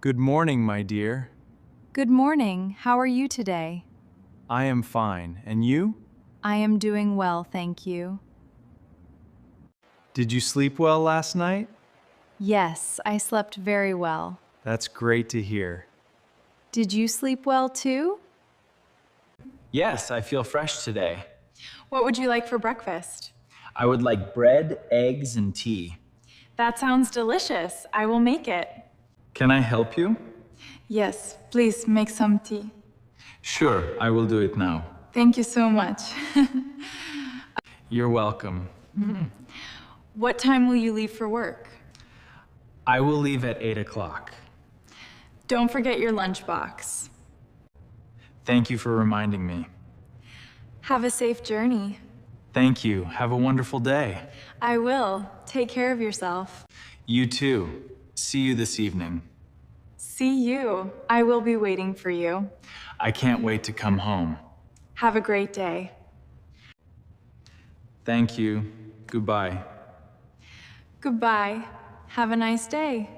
Good morning, my dear. Good morning. How are you today? I am fine. And you? I am doing well, thank you. Did you sleep well last night? Yes, I slept very well. That's great to hear. Did you sleep well too? Yes, I feel fresh today. What would you like for breakfast? I would like bread, eggs, and tea. That sounds delicious. I will make it. Can I help you? Yes, please make some tea. Sure, I will do it now. Thank you so much. You're welcome. What time will you leave for work? I will leave at 8 o'clock. Don't forget your lunchbox. Thank you for reminding me. Have a safe journey. Thank you. Have a wonderful day. I will. Take care of yourself. You too. See you this evening. See you. I will be waiting for you. I can't wait to come home. Have a great day. Thank you. Goodbye. Goodbye. Have a nice day.